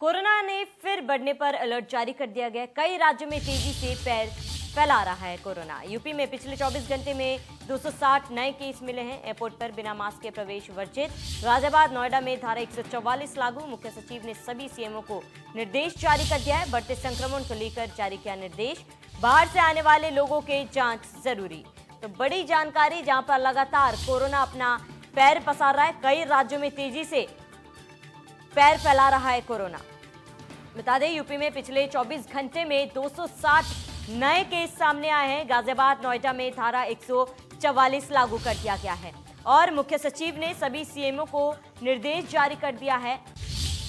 Corona ने फिर बढ़ने पर अलर्ट जारी कर दिया गया। कई राज्यों में तेजी से पैर फैला रहा है कोरोना। यूपी में पिछले 24 घंटे में 260 नए केस मिले हैं। एयरपोर्ट पर बिना मास्क के प्रवेश वर्जित। गाजियाबाद, नोएडा में धारा 144 लागू। मुख्य सचिव ने सभी सीएमओ को निर्देश जारी कर दिया है। बढ़ते संक्रमण को लेकर जारी किया निर्देश। बाहर से आने वाले लोगों के जांच जरूरी। तो बड़ी जानकारी, जहां पर लगातार कोरोना अपना पैर पसार रहा है। कई राज्यों में तेजी से पैर फैला रहा है कोरोना। बता दें, यूपी में पिछले 24 घंटे में 260 नए केस सामने आए हैं। गाजियाबाद, नोएडा में धारा 144 लागू कर दिया गया है और मुख्य सचिव ने सभी सीएमओ को निर्देश जारी कर दिया है।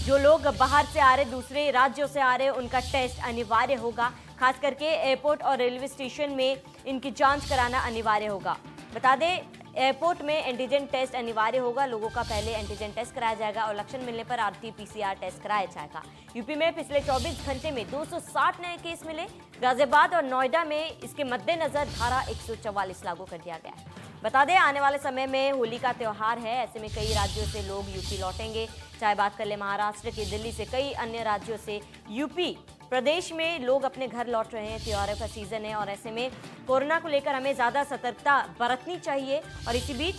जो लोग बाहर से आ रहे, दूसरे राज्यों से आ रहे, उनका टेस्ट अनिवार्य होगा। खास करके एयरपोर्ट और रेलवे स्टेशन में इनकी जांच कराना अनिवार्य होगा। बता दें, एयरपोर्ट में एंटीजन टेस्ट अनिवार्य होगा। लोगों का पहले एंटीजन टेस्ट कराया जाएगा और लक्षण मिलने पर आरटी-पीसीआर टेस्ट कराया जाएगा। यूपी में पिछले 24 घंटे में 260 नए केस मिले। गाजियाबाद और नोएडा में इसके मद्देनजर धारा 144 लागू कर दिया गया है। बता दें, आने वाले समय में होली का त्योहार है। ऐसे में कई राज्यों से लोग यूपी लौटेंगे। चाहे बात कर ले महाराष्ट्र की, दिल्ली से, कई अन्य राज्यों से यूपी प्रदेश में लोग अपने घर लौट रहे हैं। त्योहारों का सीजन है और ऐसे में कोरोना को लेकर हमें ज्यादा सतर्कता बरतनी चाहिए। और इसी बीच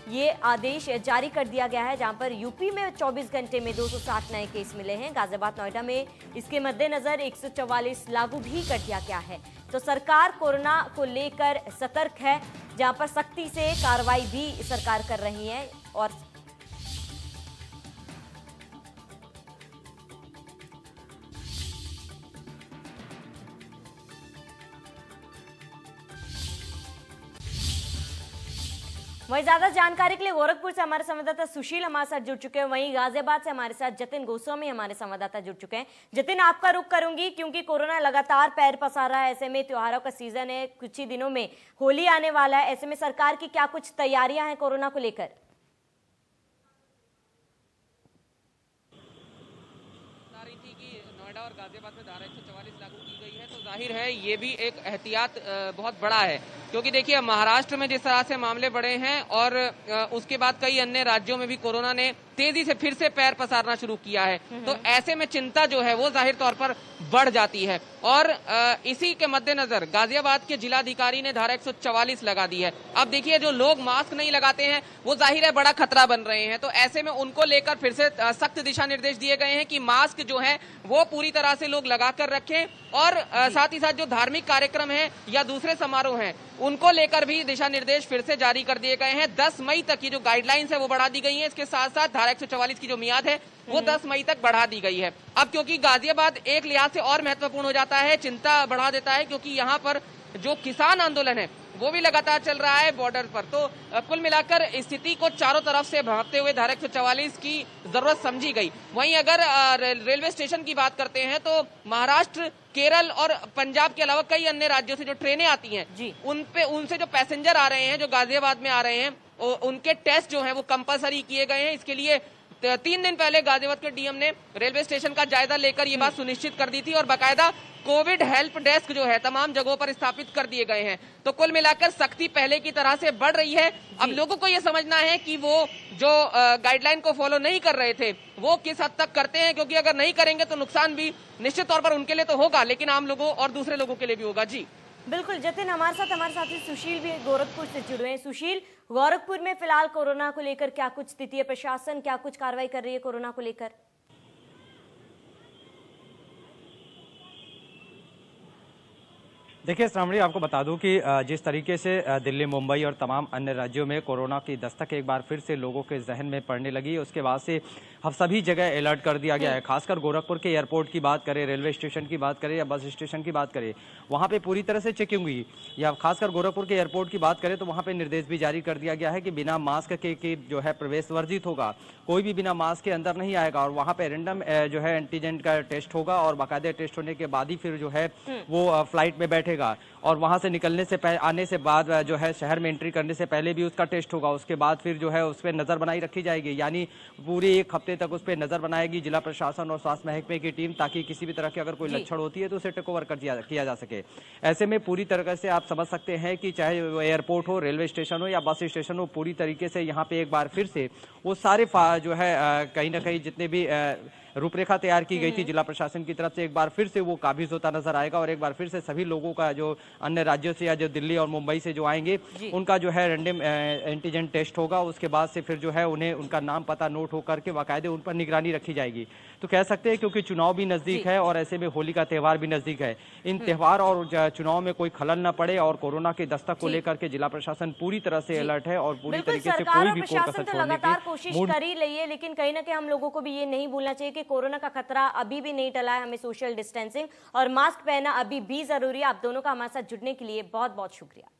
ये आदेश जारी कर दिया गया है, जहां पर यूपी में 24 घंटे में 260 नए केस मिले हैं। गाजियाबाद, नोएडा में इसके मद्देनजर 144 लागू भी कर दिया गया है। तो सरकार कोरोना को लेकर सतर्क है, जहां पर सख्ती से कार्रवाई भी सरकार कर रही है। और वहीं ज्यादा जानकारी के लिए गोरखपुर से हमारे संवाददाता सुशील हमारे साथ जुड़ चुके हैं। वहीं गाजियाबाद से हमारे साथ जतिन गोस्वामी हमारे संवाददाता जुड़ चुके हैं। जतिन, आपका रुख करूंगी क्योंकि कोरोना लगातार पैर पसार रहा है। ऐसे में त्योहारों का सीजन है, कुछ ही दिनों में होली आने वाला है। ऐसे में सरकार की क्या कुछ तैयारियां हैं कोरोना को लेकर? नोएडा और गाजियाबाद में धारा 144 लागू की गई है, तो जाहिर है ये भी एक एहतियात बहुत बड़ा है। क्योंकि देखिए, महाराष्ट्र में जिस तरह से मामले बढ़े हैं और उसके बाद कई अन्य राज्यों में भी कोरोना ने तेजी से फिर से पैर पसारना शुरू किया है, तो ऐसे में चिंता जो है वो जाहिर तौर पर बढ़ जाती है। और इसी के मद्देनजर गाजियाबाद के जिलाधिकारी ने धारा 144 लगा दी है। अब देखिए, जो लोग मास्क नहीं लगाते हैं वो जाहिर है बड़ा खतरा बन रहे हैं, तो ऐसे में उनको लेकर फिर से सख्त दिशा निर्देश दिए गए हैं कि मास्क जो है वो पूरी तरह से लोग लगाकर रखें। और साथ ही साथ जो धार्मिक कार्यक्रम है या दूसरे समारोह हैं, उनको लेकर भी दिशा निर्देश फिर से जारी कर दिए गए हैं। 10 मई तक की जो गाइडलाइंस है वो बढ़ा दी गई है। इसके साथ साथ धारा 144 की जो मियाद है वो 10 मई तक बढ़ा दी गई है। अब क्योंकि गाजियाबाद एक लिहाज से और महत्वपूर्ण हो जाता है, चिंता बढ़ा देता है, क्योंकि यहाँ पर जो किसान आंदोलन है वो भी लगातार चल रहा है बॉर्डर पर। तो कुल मिलाकर स्थिति को चारों तरफ से भांपते हुए धारा 144 की जरूरत समझी गई। वहीं अगर रेलवे स्टेशन की बात करते हैं तो महाराष्ट्र, केरल और पंजाब के अलावा कई अन्य राज्यों से जो ट्रेनें आती हैं उनसे जो पैसेंजर आ रहे हैं, जो गाजियाबाद में आ रहे हैं, उनके टेस्ट जो है वो कंपलसरी किए गए हैं। इसके लिए 3 दिन पहले गाजियाबाद के डीएम ने रेलवे स्टेशन का जायजा लेकर ये बात सुनिश्चित कर दी थी और बाकायदा कोविड हेल्प डेस्क जो है तमाम जगहों पर स्थापित कर दिए गए हैं। तो कुल मिलाकर सख्ती पहले की तरह से बढ़ रही है। अब लोगों को ये समझना है कि वो जो गाइडलाइन को फॉलो नहीं कर रहे थे वो किस हद तक करते हैं, क्योंकि अगर नहीं करेंगे तो नुकसान भी निश्चित तौर पर उनके लिए तो होगा, लेकिन आम लोगों और दूसरे लोगों के लिए भी होगा। जी बिल्कुल जतिन, हमारे साथी सुशील भी गोरखपुर से जुड़े हैं। सुशील, गोरखपुर में फिलहाल कोरोना को लेकर क्या कुछ स्थिति है? प्रशासन क्या कुछ कार्रवाई कर रही है कोरोना को लेकर? देखिए श्रावणी, आपको बता दूं कि जिस तरीके से दिल्ली, मुंबई और तमाम अन्य राज्यों में कोरोना की दस्तक एक बार फिर से लोगों के जहन में पड़ने लगी, उसके बाद से अब सभी जगह अलर्ट कर दिया गया है। खासकर गोरखपुर के एयरपोर्ट की बात करें, रेलवे स्टेशन की बात करें या बस स्टेशन की बात करें, वहाँ पे पूरी तरह से चेकिंग हुई। या खासकर गोरखपुर के एयरपोर्ट की बात करें तो वहाँ पे निर्देश भी जारी कर दिया गया है कि बिना मास्क के जो है प्रवेश वर्जित होगा। कोई भी बिना मास्क के अंदर नहीं आएगा और वहाँ पे रैंडम जो है एंटीजन का टेस्ट होगा और बाकायदे टेस्ट होने के बाद ही फिर जो है वो फ्लाइट में बैठेगा और वहाँ से निकलने से आने से बाद जो है शहर में एंट्री करने से पहले भी उसका टेस्ट होगा। उसके बाद फिर जो है उस पर नज़र बनाई रखी जाएगी, यानी पूरे 1 हफ्ते तक उस पर नज़र बनाएगी जिला प्रशासन और स्वास्थ्य महकमे की टीम, ताकि किसी भी तरह की अगर कोई लक्षण होती है तो उसे टेक ओवर किया जा सके। ऐसे में पूरी तरह से आप समझ सकते हैं कि चाहे वो एयरपोर्ट हो, रेलवे स्टेशन हो या बस स्टेशन हो, पूरी तरीके से यहाँ पे एक बार फिर से वो सारे जो है कहीं ना कहीं जितने भी रूपरेखा तैयार की गई थी जिला प्रशासन की तरफ से, एक बार फिर से वो काबिज होता नजर आएगा और एक बार फिर से सभी लोगों का जो अन्य राज्यों से या जो दिल्ली और मुंबई से जो आएंगे उनका जो है रैंडम एंटीजन टेस्ट होगा। उसके बाद से फिर जो है उन्हें उनका नाम पता नोट होकर के बाकायदे उन पर निगरानी रखी जाएगी। तो कह सकते हैं क्योंकि चुनाव भी नजदीक है और ऐसे में होली का त्यौहार भी नजदीक है, इन त्यौहार और चुनाव में कोई खलल न पड़े और कोरोना के दस्तक को लेकर के जिला प्रशासन पूरी तरह से अलर्ट है और पूरी तरीके से कोई भी प्रशासन तो लगातार कोशिश कर ही रही है, लेकिन कहीं ना कहीं हम लोगों को भी ये नहीं भूलना चाहिए कि कोरोना का खतरा अभी भी नहीं टला है। हमें सोशल डिस्टेंसिंग और मास्क पहनना अभी भी जरूरी है। आप दोनों का हमारे साथ जुड़ने के लिए बहुत बहुत शुक्रिया।